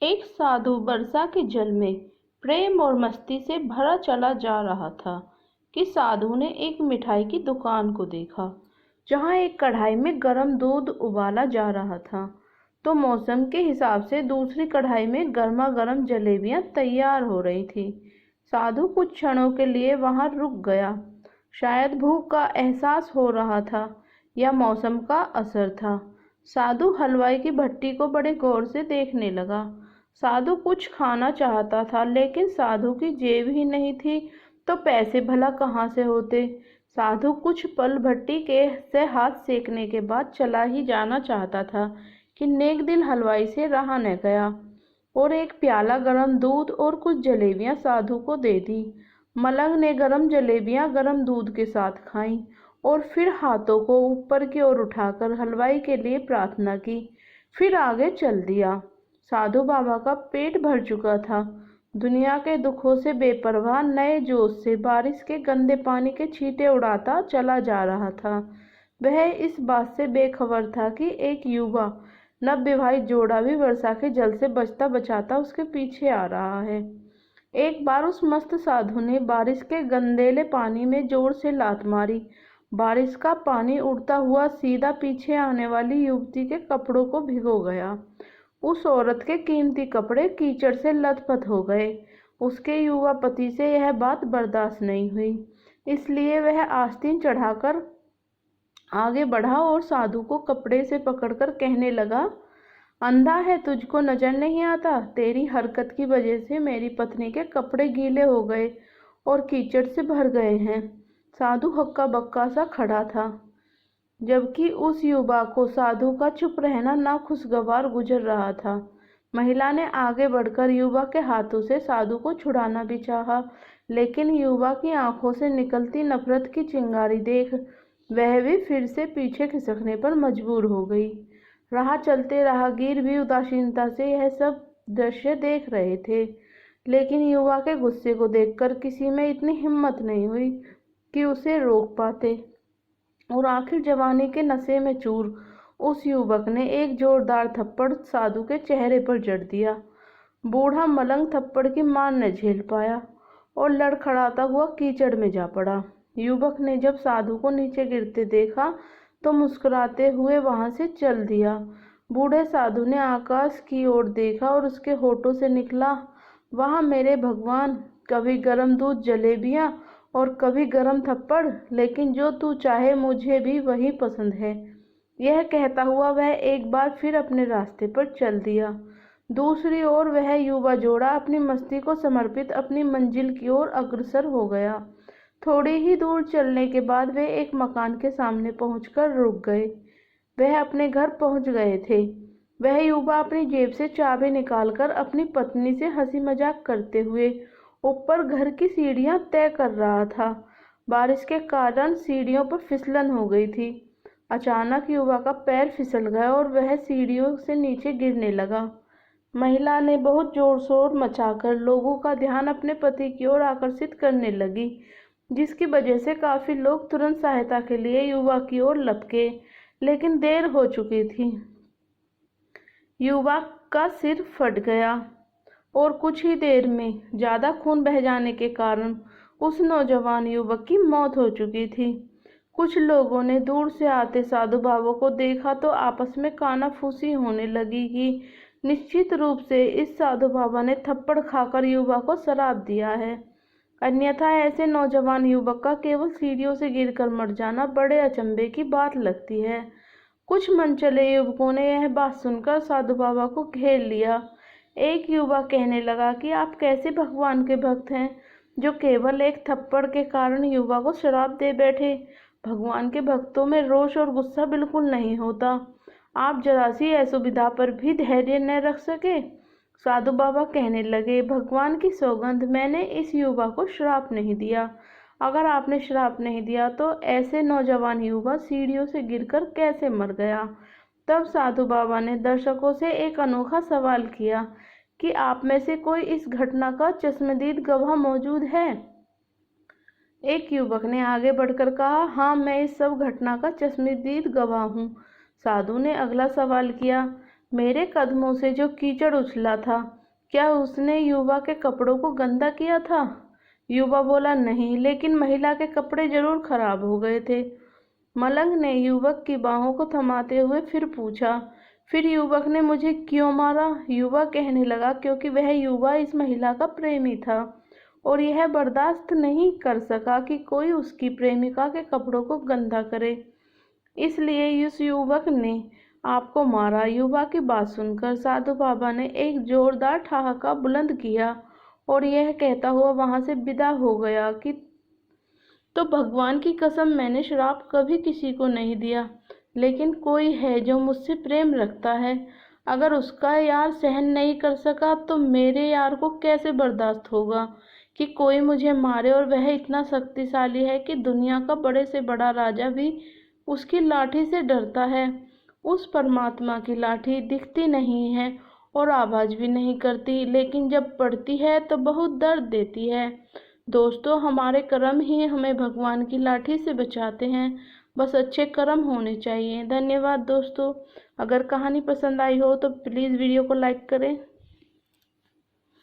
एक साधु वर्षा के जल में प्रेम और मस्ती से भरा चला जा रहा था कि साधु ने एक मिठाई की दुकान को देखा जहां एक कढ़ाई में गर्म दूध उबाला जा रहा था। तो मौसम के हिसाब से दूसरी कढ़ाई में गर्मा गर्म जलेबियां तैयार हो रही थी। साधु कुछ क्षणों के लिए वहां रुक गया। शायद भूख का एहसास हो रहा था या मौसम का असर था। साधु हलवाई की भट्टी को बड़े गौर से देखने लगा। साधु कुछ खाना चाहता था लेकिन साधु की जेब ही नहीं थी तो पैसे भला कहाँ से होते। साधु कुछ पल भट्टी के से हाथ सेकने के बाद चला ही जाना चाहता था कि नेक दिल हलवाई से रहा न गया और एक प्याला गरम दूध और कुछ जलेबियां साधु को दे दी। मलंग ने गरम जलेबियां गरम दूध के साथ खाईं और फिर हाथों को ऊपर की ओर उठाकर हलवाई के लिए प्रार्थना की। फिर आगे चल दिया। साधु बाबा का पेट भर चुका था। दुनिया के दुखों से बेपरवाह नए जोश से बारिश के गंदे पानी के छींटे उड़ाता चला जा रहा था। वह इस बात से बेखबर था कि एक युवा नवविवाहित जोड़ा भी वर्षा के जल से बचता बचाता उसके पीछे आ रहा है। एक बार उस मस्त साधु ने बारिश के गंदेले पानी में जोर से लात मारी। बारिश का पानी उड़ता हुआ सीधा पीछे आने वाली युवती के कपड़ों को भिगो गया। उस औरत के कीमती कपड़े कीचड़ से लथपथ हो गए। उसके युवा पति से यह बात बर्दाश्त नहीं हुई, इसलिए वह आस्तीन चढ़ाकर आगे बढ़ा और साधु को कपड़े से पकड़कर कहने लगा, अंधा है, तुझको नजर नहीं आता? तेरी हरकत की वजह से मेरी पत्नी के कपड़े गीले हो गए और कीचड़ से भर गए हैं। साधु हक्का बक्का सा खड़ा था, जबकि उस युवा को साधु का चुप रहना नाखुशगवार गुजर रहा था। महिला ने आगे बढ़कर युवा के हाथों से साधु को छुड़ाना भी चाहा, लेकिन युवा की आंखों से निकलती नफरत की चिंगारी देख वह भी फिर से पीछे खिसकने पर मजबूर हो गई। राह चलते राहगीर भी उदासीनता से यह सब दृश्य देख रहे थे, लेकिन युवा के गुस्से को देखकर किसी में इतनी हिम्मत नहीं हुई कि उसे रोक पाते। और आखिर जवानी के नशे में चूर उस युवक ने एक जोरदार थप्पड़ साधु के चेहरे पर जड़ दिया। बूढ़ा मलंग थप्पड़ की मार न झेल पाया और लड़खड़ाता हुआ कीचड़ में जा पड़ा। युवक ने जब साधु को नीचे गिरते देखा तो मुस्कुराते हुए वहां से चल दिया। बूढ़े साधु ने आकाश की ओर देखा और उसके होठों से निकला, वहां मेरे भगवान, कभी गरम दूध जलेबियां और कभी गरम थप्पड़, लेकिन जो तू चाहे मुझे भी वही पसंद है। यह कहता हुआ वह एक बार फिर अपने रास्ते पर चल दिया। दूसरी ओर वह युवा जोड़ा अपनी मस्ती को समर्पित अपनी मंजिल की ओर अग्रसर हो गया। थोड़ी ही दूर चलने के बाद वे एक मकान के सामने पहुंचकर रुक गए। वह अपने घर पहुंच गए थे। वह युवा अपनी जेब से चाबी निकालकर अपनी पत्नी से हंसी मजाक करते हुए ऊपर घर की सीढ़ियां तय कर रहा था। बारिश के कारण सीढ़ियों पर फिसलन हो गई थी। अचानक युवा का पैर फिसल गया और वह सीढ़ियों से नीचे गिरने लगा। महिला ने बहुत जोर शोर मचाकर लोगों का ध्यान अपने पति की ओर आकर्षित करने लगी, जिसकी वजह से काफी लोग तुरंत सहायता के लिए युवा की ओर लपके, लेकिन देर हो चुकी थी। युवा का सिर फट गया और कुछ ही देर में ज्यादा खून बह जाने के कारण उस नौजवान युवक की मौत हो चुकी थी। कुछ लोगों ने दूर से आते साधु बाबा को देखा तो आपस में कानाफूसी होने लगी कि निश्चित रूप से इस साधु बाबा ने थप्पड़ खाकर युवा को श्राप दिया है, अन्यथा ऐसे नौजवान युवक का केवल सीढ़ियों से गिरकर मर जाना बड़े अचंभे की बात लगती है। कुछ मनचले युवकों ने यह बात सुनकर साधु बाबा को घेर लिया। एक युवा कहने लगा कि आप कैसे भगवान के भक्त हैं जो केवल एक थप्पड़ के कारण युवा को श्राप दे बैठे। भगवान के भक्तों में रोष और गुस्सा बिल्कुल नहीं होता। आप जरा सी असुविधा पर भी धैर्य न रख सके? साधु बाबा कहने लगे, भगवान की सौगंध, मैंने इस युवा को श्राप नहीं दिया। अगर आपने श्राप नहीं दिया तो ऐसे नौजवान युवा सीढ़ियों से गिरकर कैसे मर गया? तब साधु बाबा ने दर्शकों से एक अनोखा सवाल किया कि आप में से कोई इस घटना का चश्मदीद गवाह मौजूद है? एक युवक ने आगे बढ़कर कहा, हाँ, मैं इस सब घटना का चश्मदीद गवाह हूँ। साधु ने अगला सवाल किया, मेरे कदमों से जो कीचड़ उछला था, क्या उसने युवा के कपड़ों को गंदा किया था? युवा बोला, नहीं, लेकिन महिला के कपड़े जरूर खराब हो गए थे। मलंग ने युवक की बाहों को थमाते हुए फिर पूछा, फिर युवक ने मुझे क्यों मारा? युवा कहने लगा, क्योंकि वह युवा इस महिला का प्रेमी था और यह बर्दाश्त नहीं कर सका कि कोई उसकी प्रेमिका के कपड़ों को गंदा करे, इसलिए इस युवक ने आपको मारा। युवा की बात सुनकर साधु बाबा ने एक जोरदार ठहाका बुलंद किया और यह कहता हुआ वहां से विदा हो गया कि तो भगवान की कसम, मैंने श्राप कभी किसी को नहीं दिया, लेकिन कोई है जो मुझसे प्रेम रखता है। अगर उसका यार सहन नहीं कर सका तो मेरे यार को कैसे बर्दाश्त होगा कि कोई मुझे मारे, और वह इतना शक्तिशाली है कि दुनिया का बड़े से बड़ा राजा भी उसकी लाठी से डरता है। उस परमात्मा की लाठी दिखती नहीं है और आवाज भी नहीं करती, लेकिन जब पड़ती है तो बहुत दर्द देती है। दोस्तों, हमारे कर्म ही हमें भगवान की लाठी से बचाते हैं, बस अच्छे कर्म होने चाहिए। धन्यवाद दोस्तों। अगर कहानी पसंद आई हो तो प्लीज़ वीडियो को लाइक करें।